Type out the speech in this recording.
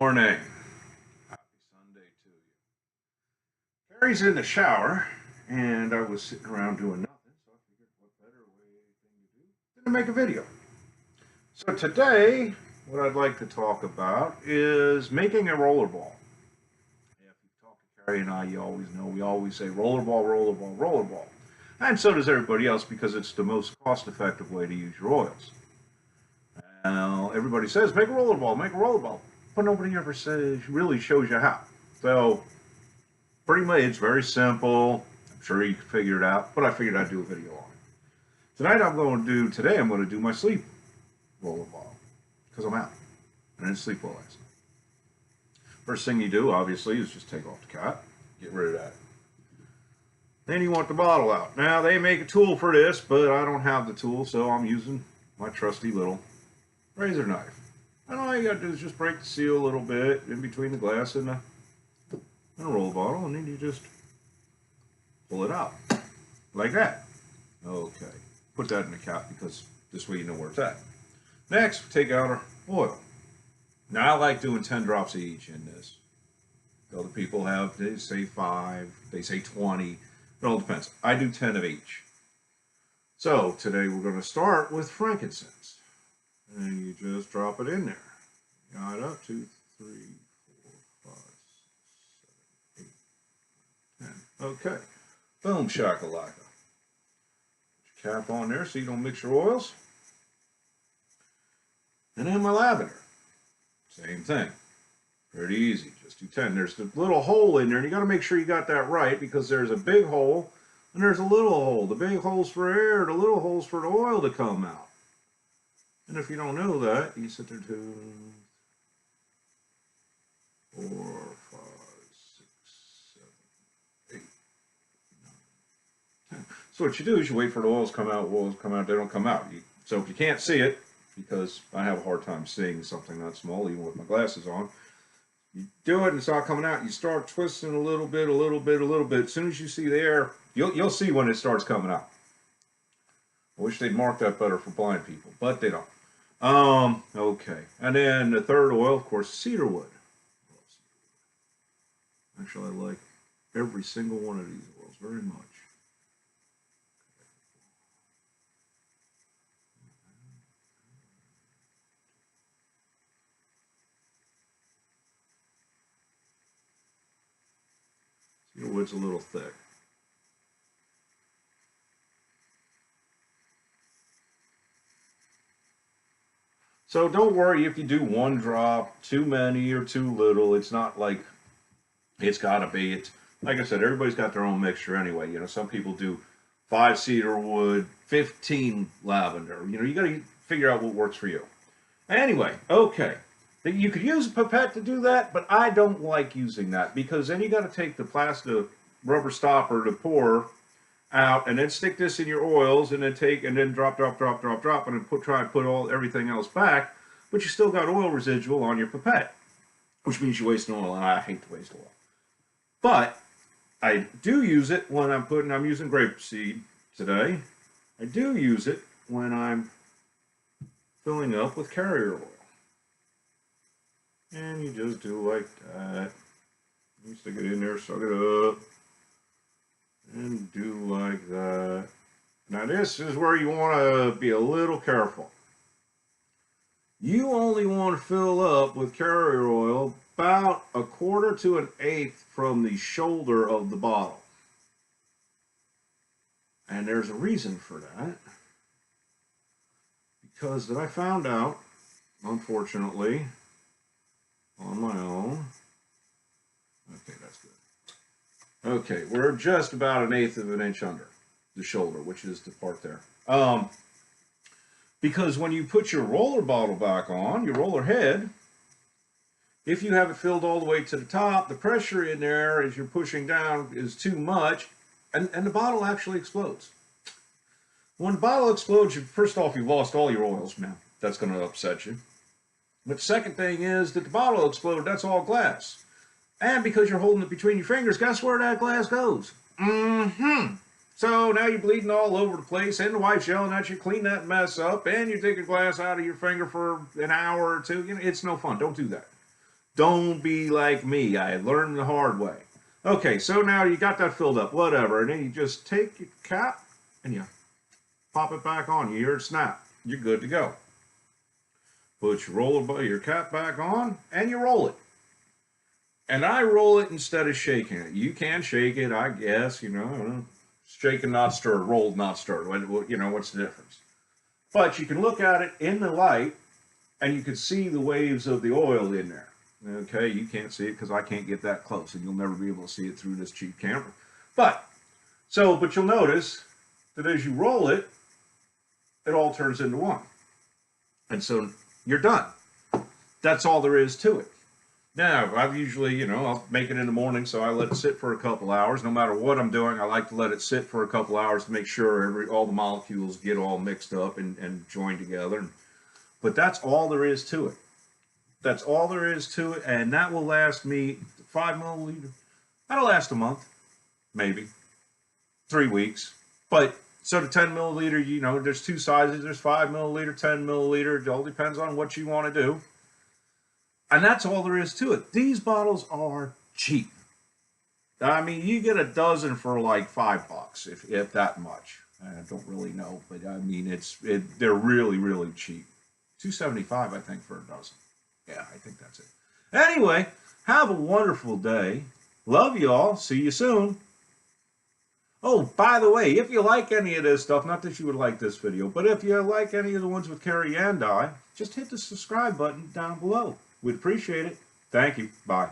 Morning. Happy Sunday to you. Carrie's in the shower, and I was sitting around doing nothing, so I figured what better thing to do than to make a video. So today, what I'd like to talk about is making a rollerball. If you talk to Carrie and I, you always know we always say rollerball, rollerball, rollerball. And so does everybody else because it's the most cost-effective way to use your oils. Now, everybody says, make a rollerball, make a rollerball. But nobody ever says, really shows you how. So, pretty much, it's very simple. I'm sure you can figure it out, but I figured I'd do a video on it. Today I'm going to do my sleep rollerball, because I'm out. I didn't sleep well last night. First thing you do, obviously, is just take off the cap, get rid of that. Then you want the bottle out. Now, they make a tool for this, but I don't have the tool, so I'm using my trusty little razor knife. And all you gotta do is just break the seal a little bit in between the glass and a roll bottle, and then you just pull it out like that. Okay, put that in the cap because this way you know where it's at. Next, take out our oil. Now I like doing 10 drops of each in this. Other people they say 5, they say 20. It all depends. I do 10 of each. So today we're going to start with frankincense. And you just drop it in there. Got up 2, 3, 4, 5, 6, 7, 8, 9, 10. Okay. Boom shakalaka. Put your cap on there so you don't mix your oils. And then my lavender. Same thing. Pretty easy. Just do 10. There's the little hole in there, and you got to make sure you got that right because there's a big hole and there's a little hole. The big hole's for air, the little hole's for the oil to come out. And if you don't know that, you sit there 2, 4, 5, 6, 7, 8, 9, 10. So what you do is you wait for the oils to come out. Oils come out. They don't come out. So if you can't see it, because I have a hard time seeing something that small, even with my glasses on, you do it and it's not coming out. You start twisting a little bit, a little bit, a little bit. As soon as you see the air, you'll see when it starts coming out. I wish they'd mark that better for blind people, but they don't. Okay. And then the third oil, of course, cedarwood. Actually, I like every single one of these oils very much. Cedarwood's a little thick. So don't worry if you do one drop, too many or too little. It's not like it's got to be. It's like I said, everybody's got their own mixture anyway. You know, some people do 5 cedarwood, 15 lavender. You know, you got to figure out what works for you. Anyway, okay. You could use a pipette to do that, but I don't like using that because then you got to take the plastic rubber stopper to pour out and then stick this in your oils and then drop, and then try and put everything else back, but you still got oil residual on your pipette, which means you're wasting oil, and I hate to waste oil. But I do use it when I'm using grapeseed today. I do use it when I'm filling up with carrier oil. And you just do like that. You stick it in there, suck it up. And do like that. Now this is where you want to be a little careful. You only want to fill up with carrier oil about 1/4 to 1/8 from the shoulder of the bottle. And there's a reason for that. Because that I found out, unfortunately, on my own. Okay, that's good. Okay, we're just about 1/8 of an inch under the shoulder, which is the part there. Because when you put your roller bottle back on, your roller head, if you have it filled all the way to the top, the pressure in there as you're pushing down is too much, and the bottle actually explodes. When the bottle explodes, first off, you've lost all your oils now. That's going to upset you. But the second thing is that the bottle exploded, that's all glass. And because you're holding it between your fingers, guess where that glass goes? So now you're bleeding all over the place, and the wife's yelling at you, clean that mess up, and you take a glass out of your finger for an hour or two. You know, it's no fun. Don't do that. Don't be like me. I learned the hard way. Okay, so now you got that filled up, whatever, and then you just take your cap and you pop it back on. You hear it snap. You're good to go. Put your cap back on, and you roll it. And I roll it instead of shaking it. You can shake it, I guess, shaken, not stirred, rolled, not stirred. What's the difference? But you can look at it in the light, and you can see the waves of the oil in there. Okay, you can't see it because I can't get that close, and you'll never be able to see it through this cheap camera. But you'll notice that as you roll it, it all turns into one. And so you're done. That's all there is to it. Now, I've usually, I'll make it in the morning, so I let it sit for a couple hours. No matter what I'm doing, I like to let it sit for a couple hours to make sure all the molecules get all mixed up and joined together. But that's all there is to it. That's all there is to it, and that will last me 5 milliliters. That'll last a month, maybe 3 weeks. But so the 10 milliliter, there's two sizes. There's 5 milliliter, 10 milliliter. It all depends on what you want to do. And that's all there is to it. These bottles are cheap. I mean, you get a dozen for like $5, if that much. I don't really know, but I mean, they're really, really cheap. $2.75, I think, for a dozen. Yeah, I think that's it. Anyway, have a wonderful day. Love you all. See you soon. Oh, by the way, if you like any of this stuff, not that you would like this video, but if you like any of the ones with Carrie and I, just hit the subscribe button down below. We'd appreciate it. Thank you. Bye.